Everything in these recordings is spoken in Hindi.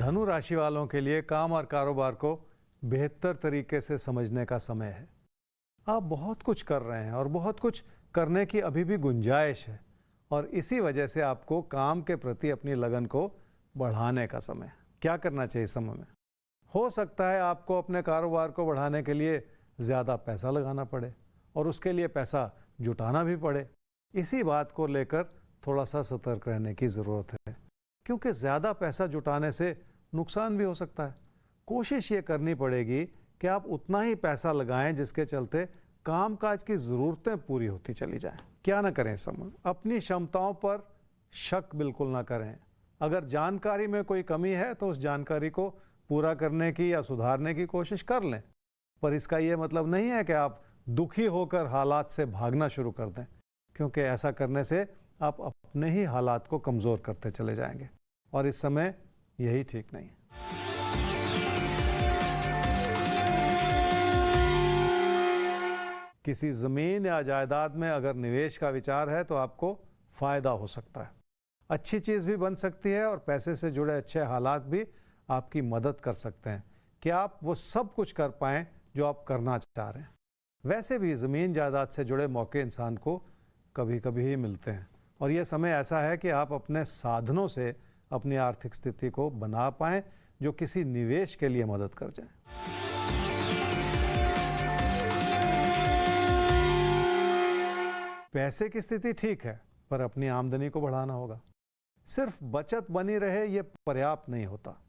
धनु राशि वालों के लिए काम और कारोबार को बेहतर तरीके से समझने का समय है। आप बहुत कुछ कर रहे हैं और बहुत कुछ करने की अभी भी गुंजाइश है, और इसी वजह से आपको काम के प्रति अपनी लगन को बढ़ाने का समय है। क्या करना चाहिए इस समय में? हो सकता है आपको अपने कारोबार को बढ़ाने के लिए ज़्यादा पैसा लगाना पड़े और उसके लिए पैसा जुटाना भी पड़े। इसी बात को लेकर थोड़ा सा सतर्क रहने की ज़रूरत है, क्योंकि ज़्यादा पैसा जुटाने से नुकसान भी हो सकता है। कोशिश ये करनी पड़ेगी कि आप उतना ही पैसा लगाएं जिसके चलते कामकाज की ज़रूरतें पूरी होती चली जाएं। क्या ना करें इस समय? अपनी क्षमताओं पर शक बिल्कुल ना करें। अगर जानकारी में कोई कमी है तो उस जानकारी को पूरा करने की या सुधारने की कोशिश कर लें, पर इसका ये मतलब नहीं है कि आप दुखी होकर हालात से भागना शुरू कर दें, क्योंकि ऐसा करने से आप अपने ही हालात को कमज़ोर करते चले जाएंगे, और इस समय यही ठीक नहीं है। किसी ज़मीन या जायदाद में अगर निवेश का विचार है तो आपको फ़ायदा हो सकता है। अच्छी चीज़ भी बन सकती है और पैसे से जुड़े अच्छे हालात भी आपकी मदद कर सकते हैं कि आप वो सब कुछ कर पाएं जो आप करना चाह रहे हैं। वैसे भी ज़मीन जायदाद से जुड़े मौके इंसान को कभी कभी ही मिलते हैं, और यह समय ऐसा है कि आप अपने साधनों से अपनी आर्थिक स्थिति को बना पाएं जो किसी निवेश के लिए मदद कर जाए। पैसे की स्थिति ठीक है, पर अपनी आमदनी को बढ़ाना होगा। सिर्फ बचत बनी रहे ये पर्याप्त नहीं होता।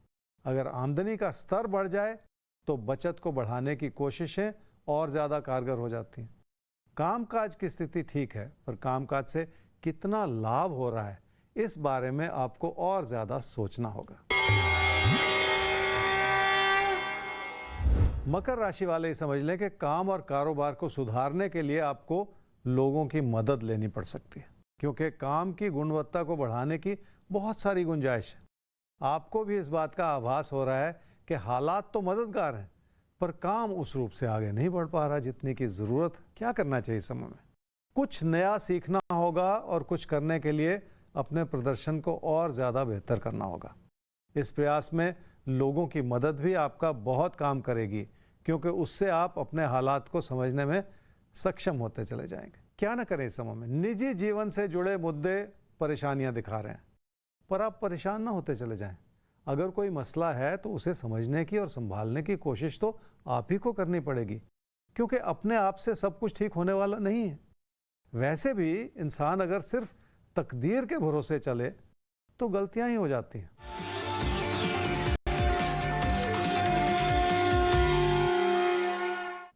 अगर आमदनी का स्तर बढ़ जाए तो बचत को बढ़ाने की कोशिशें और ज़्यादा कारगर हो जाती हैं। कामकाज की स्थिति ठीक है, पर कामकाज से कितना लाभ हो रहा है इस बारे में आपको और ज़्यादा सोचना होगा। मकर राशि वाले समझ लें कि काम और कारोबार को सुधारने के लिए आपको लोगों की मदद लेनी पड़ सकती है, क्योंकि काम की गुणवत्ता को बढ़ाने की बहुत सारी गुंजाइश है। आपको भी इस बात का आभास हो रहा है कि हालात तो मददगार हैं, पर काम उस रूप से आगे नहीं बढ़ पा रहा जितनी की ज़रूरत। क्या करना चाहिए इस समय में? कुछ नया सीखना होगा और कुछ करने के लिए अपने प्रदर्शन को और ज़्यादा बेहतर करना होगा। इस प्रयास में लोगों की मदद भी आपका बहुत काम करेगी, क्योंकि उससे आप अपने हालात को समझने में सक्षम होते चले जाएंगे। क्या ना करें इस समय में? निजी जीवन से जुड़े मुद्दे परेशानियां दिखा रहे हैं, पर आप परेशान ना होते चले जाएं। अगर कोई मसला है तो उसे समझने की और संभालने की कोशिश तो आप ही को करनी पड़ेगी, क्योंकि अपने आप से सब कुछ ठीक होने वाला नहीं है। वैसे भी इंसान अगर सिर्फ तकदीर के भरोसे चले तो गलतियां ही हो जाती हैं।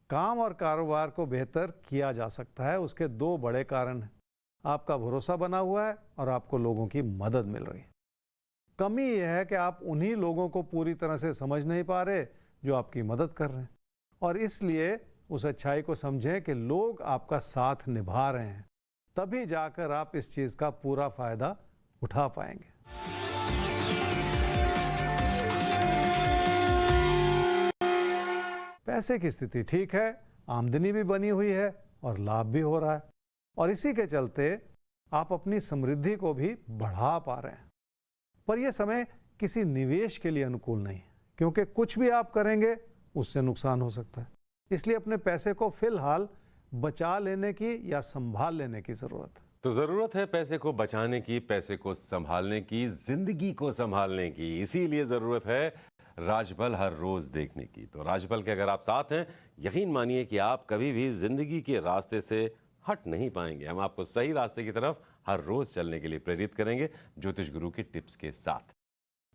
काम और कारोबार को बेहतर किया जा सकता है, उसके दो बड़े कारण हैं। आपका भरोसा बना हुआ है और आपको लोगों की मदद मिल रही है। कमी यह है कि आप उन्हीं लोगों को पूरी तरह से समझ नहीं पा रहे जो आपकी मदद कर रहे हैं, और इसलिए उस अच्छाई को समझें कि लोग आपका साथ निभा रहे हैं, तभी जाकर आप इस चीज़ का पूरा फायदा उठा पाएंगे। पैसे की स्थिति ठीक है, आमदनी भी बनी हुई है और लाभ भी हो रहा है, और इसी के चलते आप अपनी समृद्धि को भी बढ़ा पा रहे हैं। पर यह समय किसी निवेश के लिए अनुकूल नहीं है, क्योंकि कुछ भी आप करेंगे उससे नुकसान हो सकता है। इसलिए अपने पैसे को फिलहाल बचा लेने की या संभाल लेने की ज़रूरत है। तो ज़रूरत है पैसे को बचाने की, पैसे को संभालने की, जिंदगी को संभालने की। इसीलिए ज़रूरत है राजपल हर रोज़ देखने की। तो राजपल के अगर आप साथ हैं, यकीन मानिए कि आप कभी भी जिंदगी के रास्ते से हट नहीं पाएंगे। हम आपको सही रास्ते की तरफ हर रोज़ चलने के लिए प्रेरित करेंगे ज्योतिष गुरु की टिप्स के साथ।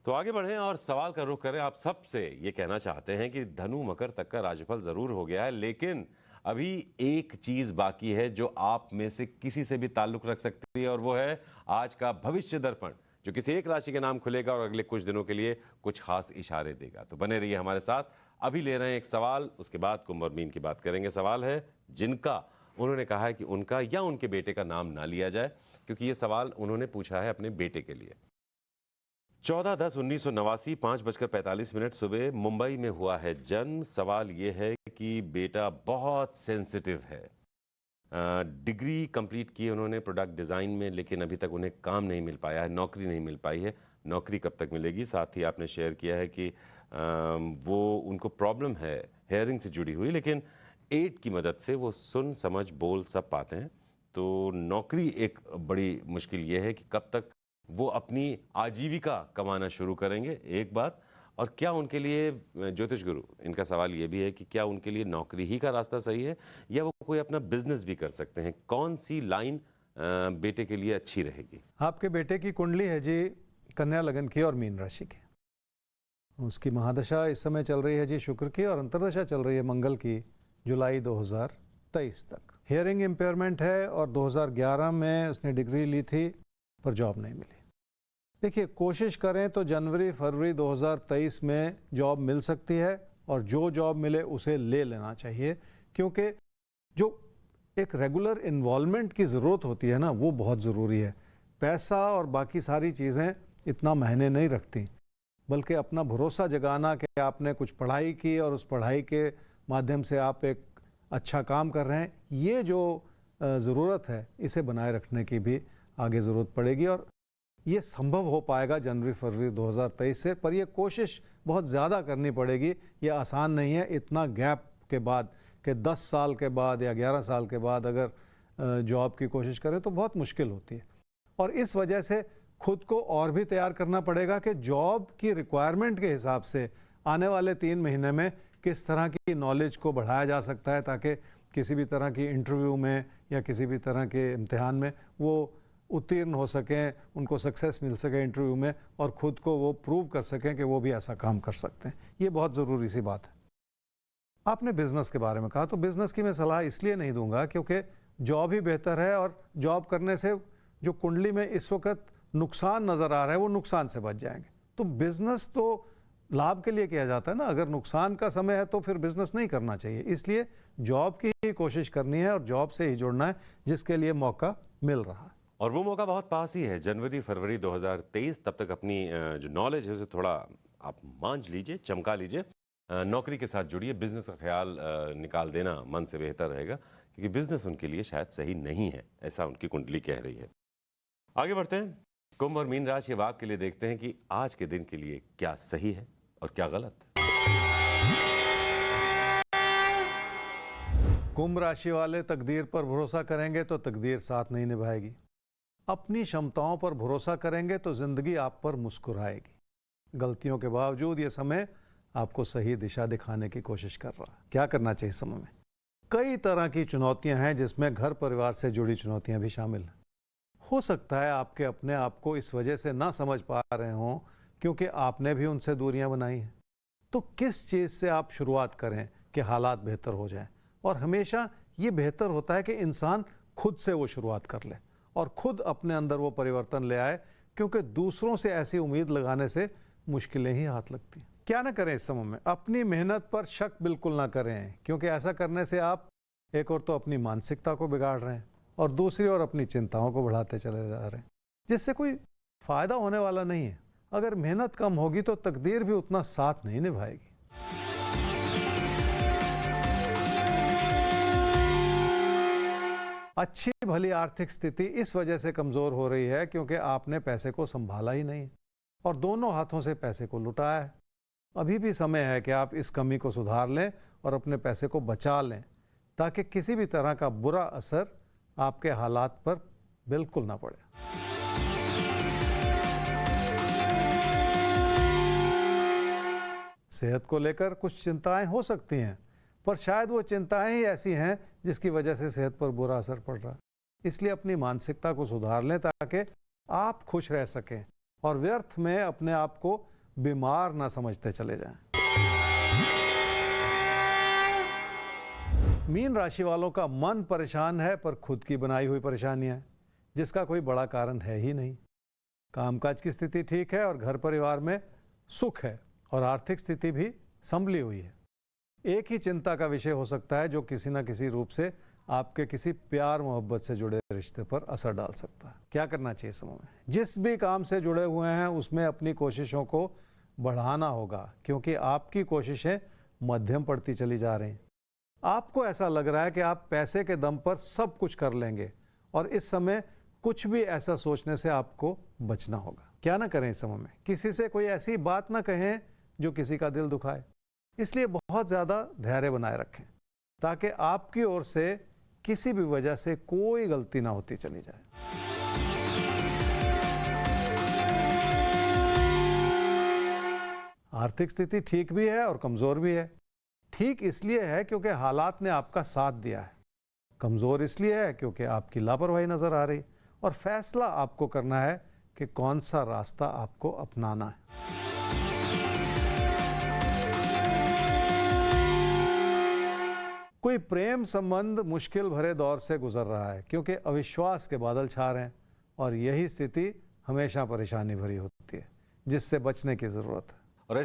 तो आगे बढ़ें और सवाल का रुख करें। आप सबसे ये कहना चाहते हैं कि धनु मकर तक का राशिफल ज़रूर हो गया है, लेकिन अभी एक चीज़ बाकी है जो आप में से किसी से भी ताल्लुक़ रख सकती है, और वो है आज का भविष्य दर्पण, जो किसी एक राशि के नाम खुलेगा और अगले कुछ दिनों के लिए कुछ खास इशारे देगा। तो बने रहिए हमारे साथ। अभी ले रहे हैं एक सवाल, उसके बाद कुंभ और मीन की बात करेंगे। सवाल है जिनका उन्होंने कहा है कि उनका या उनके बेटे का नाम ना लिया जाए, क्योंकि ये सवाल उन्होंने पूछा है अपने बेटे के लिए। 14/10/1989 5:45 सुबह मुंबई में हुआ है जन्म। सवाल ये है कि बेटा बहुत सेंसिटिव है। डिग्री कंप्लीट की उन्होंने प्रोडक्ट डिज़ाइन में, लेकिन अभी तक उन्हें काम नहीं मिल पाया है, नौकरी नहीं मिल पाई है। नौकरी कब तक मिलेगी। साथ ही आपने शेयर किया है कि वो उनको प्रॉब्लम है हेयरिंग से जुड़ी हुई, लेकिन एड की मदद से वो सुन समझ बोल सब पाते हैं। तो नौकरी एक बड़ी मुश्किल ये है कि कब तक वो अपनी आजीविका कमाना शुरू करेंगे, एक बात। और क्या उनके लिए, ज्योतिष गुरु, इनका सवाल ये भी है कि क्या उनके लिए नौकरी ही का रास्ता सही है या वो कोई अपना बिजनेस भी कर सकते हैं? कौन सी लाइन बेटे के लिए अच्छी रहेगी? आपके बेटे की कुंडली है जी कन्या लगन की और मीन राशि की। उसकी महादशा इस समय चल रही है जी शुक्र की, और अंतर्दशा चल रही है मंगल की जुलाई 2023 तक। हियरिंग इम्पेयरमेंट है और 2011 में उसने डिग्री ली थी पर जॉब नहीं मिली। देखिए, कोशिश करें तो जनवरी फरवरी 2023 में जॉब मिल सकती है, और जो जॉब मिले उसे ले लेना चाहिए, क्योंकि जो एक रेगुलर इन्वॉल्वमेंट की ज़रूरत होती है ना, वो बहुत ज़रूरी है। पैसा और बाकी सारी चीज़ें इतना मायने नहीं रखती, बल्कि अपना भरोसा जगाना कि आपने कुछ पढ़ाई की और उस पढ़ाई के माध्यम से आप एक अच्छा काम कर रहे हैं, ये जो ज़रूरत है इसे बनाए रखने की भी आगे ज़रूरत पड़ेगी। और ये संभव हो पाएगा जनवरी फरवरी 2023 से, पर ये कोशिश बहुत ज़्यादा करनी पड़ेगी। ये आसान नहीं है इतना गैप के बाद, कि 10 साल के बाद या 11 साल के बाद अगर जॉब की कोशिश करें तो बहुत मुश्किल होती है। और इस वजह से खुद को और भी तैयार करना पड़ेगा कि जॉब की रिक्वायरमेंट के हिसाब से आने वाले 3 महीने में किस तरह की नॉलेज को बढ़ाया जा सकता है, ताकि किसी भी तरह की इंटरव्यू में या किसी भी तरह के इम्तिहान में वो उत्तीर्ण हो सकें, उनको सक्सेस मिल सके इंटरव्यू में, और ख़ुद को वो प्रूव कर सकें कि वो भी ऐसा काम कर सकते हैं। ये बहुत ज़रूरी सी बात है। आपने बिज़नेस के बारे में कहा, तो बिज़नेस की मैं सलाह इसलिए नहीं दूंगा क्योंकि जॉब ही बेहतर है, और जॉब करने से जो कुंडली में इस वक्त नुकसान नज़र आ रहा है वो नुकसान से बच जाएंगे। तो बिज़नेस तो लाभ के लिए किया जाता है ना, अगर नुकसान का समय है तो फिर बिज़नेस नहीं करना चाहिए। इसलिए जॉब की ही कोशिश करनी है और जॉब से ही जुड़ना है जिसके लिए मौका मिल रहा है। और वो मौका बहुत पास ही है, जनवरी फरवरी 2023। तब तक अपनी जो नॉलेज है उसे थोड़ा आप मांझ लीजिए, चमका लीजिए, नौकरी के साथ जुड़िए। बिजनेस का ख्याल निकाल देना मन से बेहतर रहेगा, क्योंकि बिजनेस उनके लिए शायद सही नहीं है, ऐसा उनकी कुंडली कह रही है। आगे बढ़ते हैं, कुंभ और मीन राशि वाक के लिए देखते हैं कि आज के दिन के लिए क्या सही है और क्या गलत। कुंभ राशि वाले तकदीर पर भरोसा करेंगे तो तकदीर साथ नहीं निभाएगी। अपनी क्षमताओं पर भरोसा करेंगे तो जिंदगी आप पर मुस्कुराएगी। गलतियों के बावजूद ये समय आपको सही दिशा दिखाने की कोशिश कर रहा है। क्या करना चाहिए इस समय में? कई तरह की चुनौतियां हैं, जिसमें घर परिवार से जुड़ी चुनौतियां भी शामिल हैं। हो सकता है आपके अपने आप को इस वजह से ना समझ पा रहे हों क्योंकि आपने भी उनसे दूरियां बनाई हैं। तो किस चीज़ से आप शुरुआत करें कि हालात बेहतर हो जाएं? और हमेशा ये बेहतर होता है कि इंसान खुद से वो शुरुआत कर ले और खुद अपने अंदर वो परिवर्तन ले आए, क्योंकि दूसरों से ऐसी उम्मीद लगाने से मुश्किलें ही हाथ लगती हैं। क्या ना करें इस समय में? अपनी मेहनत पर शक बिल्कुल ना करें, क्योंकि ऐसा करने से आप एक और तो अपनी मानसिकता को बिगाड़ रहे हैं और दूसरी ओर अपनी चिंताओं को बढ़ाते चले जा रहे हैं, जिससे कोई फायदा होने वाला नहीं है। अगर मेहनत कम होगी तो तकदीर भी उतना साथ नहीं निभाएगी। अच्छी भली आर्थिक स्थिति इस वजह से कमजोर हो रही है क्योंकि आपने पैसे को संभाला ही नहीं और दोनों हाथों से पैसे को लुटाया है। अभी भी समय है कि आप इस कमी को सुधार लें और अपने पैसे को बचा लें, ताकि किसी भी तरह का बुरा असर आपके हालात पर बिल्कुल ना पड़े। सेहत को लेकर कुछ चिंताएं हो सकती हैं, पर शायद वो चिंताएं ही ऐसी हैं जिसकी वजह से सेहत पर बुरा असर पड़ रहा है। इसलिए अपनी मानसिकता को सुधार लें ताकि आप खुश रह सकें और व्यर्थ में अपने आप को बीमार ना समझते चले जाएं। मीन राशि वालों का मन परेशान है, पर खुद की बनाई हुई परेशानियां हैं जिसका कोई बड़ा कारण है ही नहीं। कामकाज की स्थिति ठीक है और घर परिवार में सुख है और आर्थिक स्थिति भी संभली हुई है। एक ही चिंता का विषय हो सकता है जो किसी न किसी रूप से आपके किसी प्यार मोहब्बत से जुड़े रिश्ते पर असर डाल सकता है। क्या करना चाहिए समय में? जिस भी काम से जुड़े हुए हैं उसमें अपनी कोशिशों को बढ़ाना होगा, क्योंकि आपकी कोशिशें मध्यम पड़ती चली जा रही हैं। आपको ऐसा लग रहा है कि आप पैसे के दम पर सब कुछ कर लेंगे और इस समय कुछ भी ऐसा सोचने से आपको बचना होगा। क्या ना करें इस समय में? किसी से कोई ऐसी बात ना कहें जो किसी का दिल दुखाए। इसलिए बहुत ज़्यादा धैर्य बनाए रखें ताकि आपकी ओर से किसी भी वजह से कोई गलती ना होती चली जाए। आर्थिक स्थिति ठीक भी है और कमज़ोर भी है। ठीक इसलिए है क्योंकि हालात ने आपका साथ दिया है। कमज़ोर इसलिए है क्योंकि आपकी लापरवाही नज़र आ रही, और फैसला आपको करना है कि कौन सा रास्ता आपको अपनाना है। कोई प्रेम संबंध मुश्किल भरे दौर से गुजर रहा है क्योंकि अविश्वास के बादल छा रहे हैं, और यही स्थिति हमेशा परेशानी भरी होती है जिससे बचने की ज़रूरत है। और ऐसी